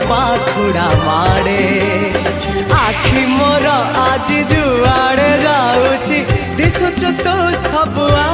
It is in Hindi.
पाखुड़ा माड़े आखि मोर आज जुआड़े जाऊची दिशुचु तू सबुआ